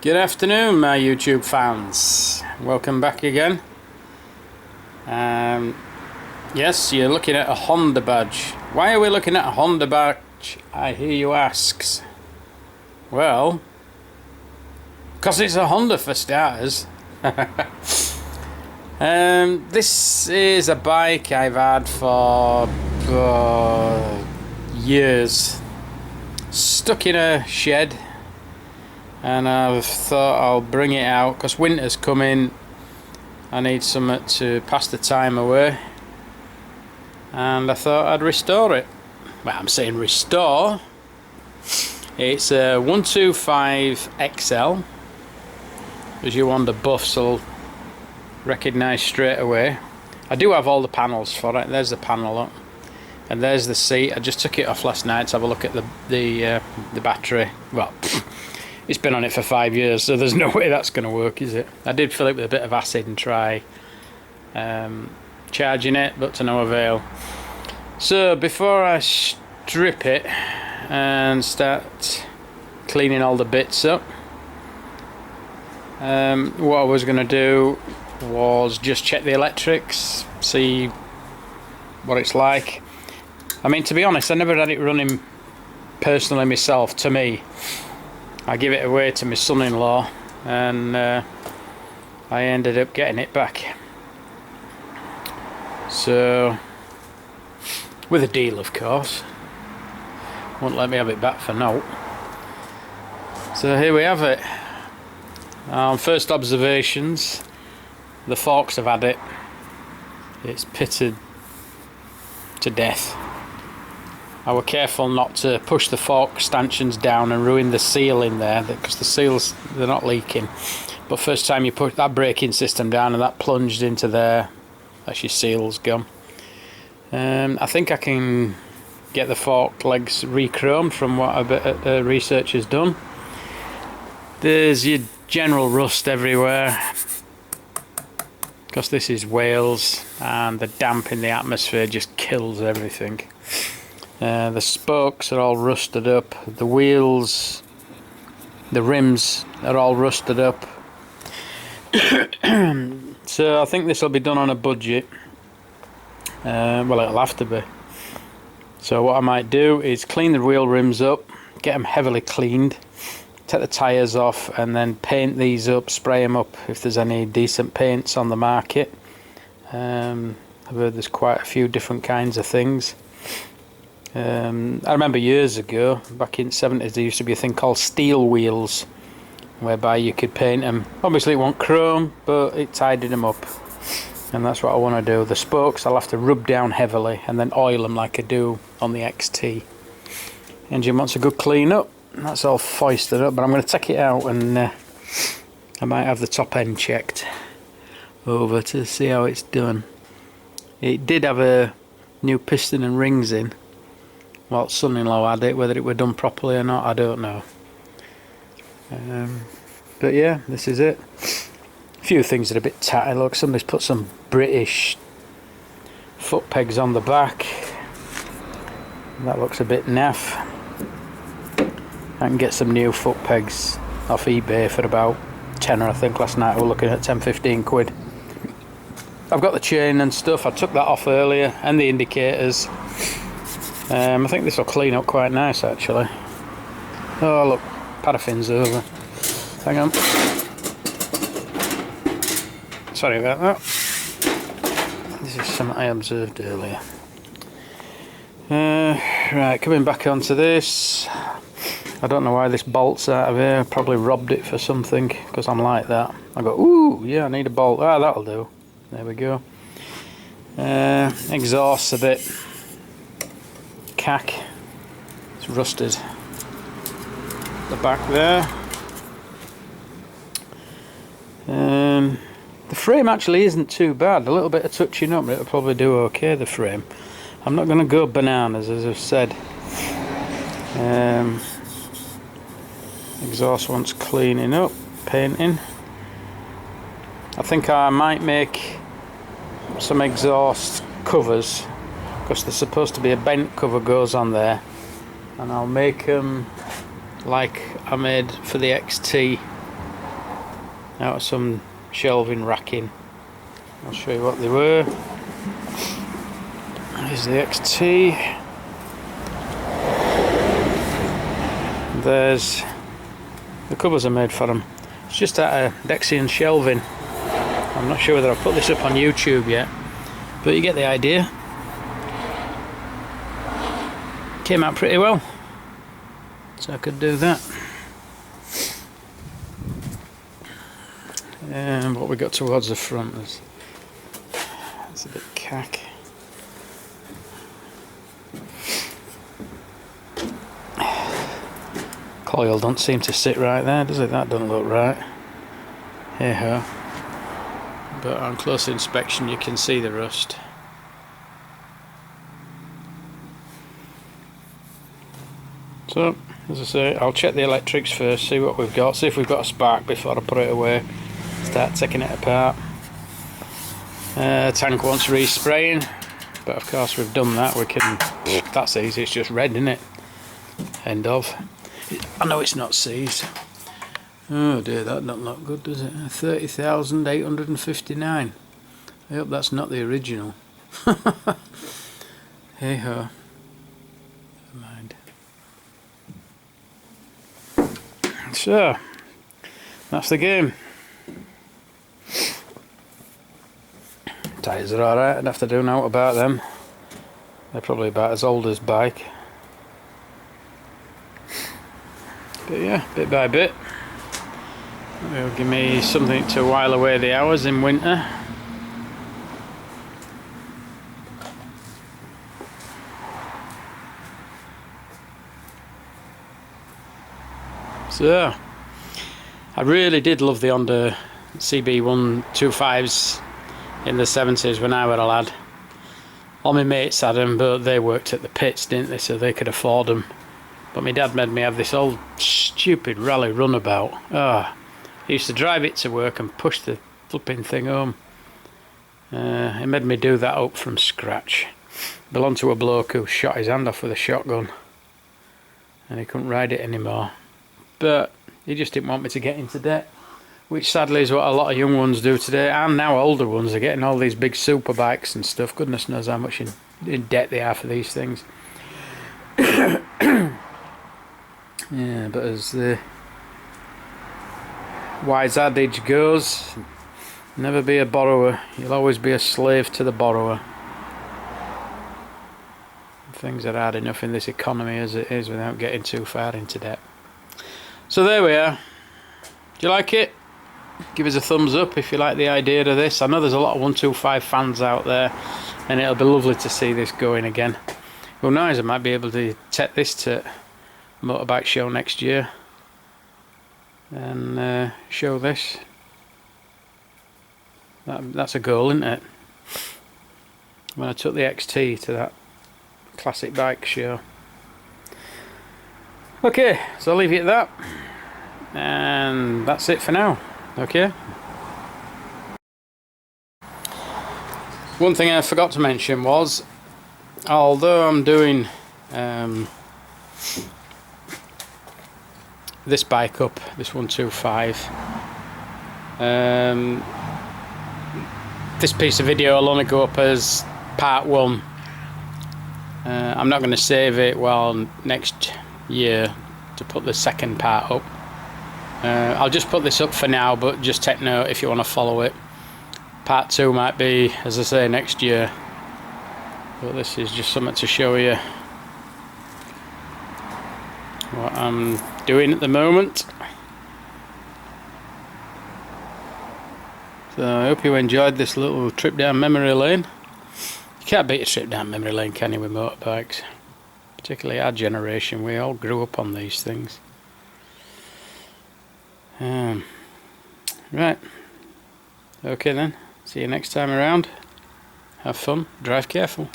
Good afternoon, my YouTube fans. Welcome back again. Yes, you're looking at a Honda badge. Why are we looking at a Honda badge, I hear you ask? Well, because it's a Honda for starters. This is a bike I've had for years. Stuck in a shed. And I've thought I'll bring it out because winter's coming. I need something to pass the time away, and I thought I'd restore it. Well, I'm saying restore. It's a 125 XL, as you Honda buffs will recognise straight away. I do have all the panels for it. There's the panel up, and there's the seat. I just took it off last night to have a look at the battery. Well, it's been on it for 5 years, so there's no way that's going to work, is it? I did fill it with a bit of acid and try charging it, but to no avail. So before I strip it and start cleaning all the bits up, what I was going to do was just check the electrics, see what it's like. I mean, to be honest, I never had it running personally myself. To me, I give it away to my son-in-law, and I ended up getting it back. So, with a deal, of course. Won't let me have it back for now. So here we have it. First observations, the forks have had it. It's pitted to death. I were careful not to push the fork stanchions down and ruin the seal in there, because the seals, they're not leaking. But first time you put that braking system down and that plunged into there, that's your seals gone. I think I can get the fork legs re-chromed from what a bit of research has done. There's your general rust everywhere, because this is Wales and the damp in the atmosphere just kills everything. The spokes are all rusted up, the wheels, the rims are all rusted up. So I think this will be done on a budget. Well, it'll have to be. So what I might do is clean the wheel rims up, get them heavily cleaned, take the tyres off, and then paint these up, spray them up if there's any decent paints on the market. I've heard there's quite a few different kinds of things. I remember years ago, back in the 70s, there used to be a thing called steel wheels, whereby you could paint them. Obviously it wasn't chrome, but it tidied them up, and that's what I want to do. The spokes I'll have to rub down heavily and then oil them like I do on the XT. Engine wants a good clean up, that's all foisted up, but I'm going to take it out and I might have the top end checked over to see how it's done. It did have a new piston and rings in. Well, son-in-law had it. Whether it were done properly or not, I don't know. But yeah, this is it. A few things that are a bit tatty. Look, somebody's put some British foot pegs on the back. That looks a bit naff. I can get some new foot pegs off eBay for about tenner, I think. Last night we were looking at 10-15 quid. I've got the chain and stuff. I took that off earlier, and the indicators. I think this will clean up quite nice, actually. Oh look, paraffin's over. Hang on. Sorry about that. This is something I observed earlier. Right, coming back onto this. I don't know why this bolt's out of here. Probably robbed it for something, because I'm like that. I go, ooh, yeah, I need a bolt. Ah, that'll do. There we go. Exhaust's a bit cack. It's rusted. The back there. The frame actually isn't too bad. A little bit of touching up, it'll probably do okay, the frame. I'm not going to go bananas, as I've said. Exhaust wants cleaning up, painting. I think I might make some exhaust covers, because there's supposed to be a bent cover goes on there, and I'll make them like I made for the XT out of some shelving racking. I'll show you what they were. Here's the XT. There's the covers are made for them. It's just out of Dexian shelving. I'm not sure whether I've put this up on YouTube yet, but you get the idea. Came out pretty well, so I could do that. And what we got towards the front is it's a bit cack. Coil don't seem to sit right there, does it? That doesn't look right. Hey ho. But on close inspection you can see the rust. So, as I say, I'll check the electrics first, see what we've got, see if we've got a spark before I put it away. Start taking it apart. Tank wants respraying, but of course we've done that. We can. That's easy. It's just red, isn't it? End of. I know it's not seized. Oh dear, that doesn't look good, does it? 30,859. I hope that's not the original. Hey ho. Never mind. So, that's the game. Tyres are alright, I'd have to do note about them. They're probably about as old as bike. But yeah, bit by bit. It'll give me something to while away the hours in winter. So, I really did love the Honda CB125s in the 70s when I was a lad. All my mates had them, but they worked at the pits, didn't they, so they could afford them. But my dad made me have this old stupid rally runabout. I used to drive it to work and push the flipping thing home. He made me do that up from scratch. Belonged to a bloke who shot his hand off with a shotgun and he couldn't ride it anymore. But he just didn't want me to get into debt, which sadly is what a lot of young ones do today, and now older ones are getting all these big super bikes and stuff. Goodness knows how much in debt they are for these things. Yeah, but as the wise adage goes, never be a borrower, you'll always be a slave to the borrower. Things are hard enough in this economy as it is without getting too far into debt. So there we are. Do you like it? Give us a thumbs up if you like the idea of this. I know there's a lot of 125 fans out there, and it'll be lovely to see this going again. Who knows, I might be able to take this to motorbike show next year and show this. That's a goal, isn't it? When I took the XT to that classic bike show. Okay, so I'll leave you at that, and that's it for now. Okay. One thing I forgot to mention was, although I'm doing this bike up, this 125, this piece of video will only go up as part 1. I'm not going to save it next year to put the second part up. I'll just put this up for now, but just take note if you want to follow it. Part 2 might be, as I say, next year, but this is just something to show you what I'm doing at the moment. So I hope you enjoyed this little trip down memory lane. You can't beat a trip down memory lane, can you, with motorbikes? Particularly our generation, we all grew up on these things. Right. Okay then, see you next time around. Have fun, drive careful.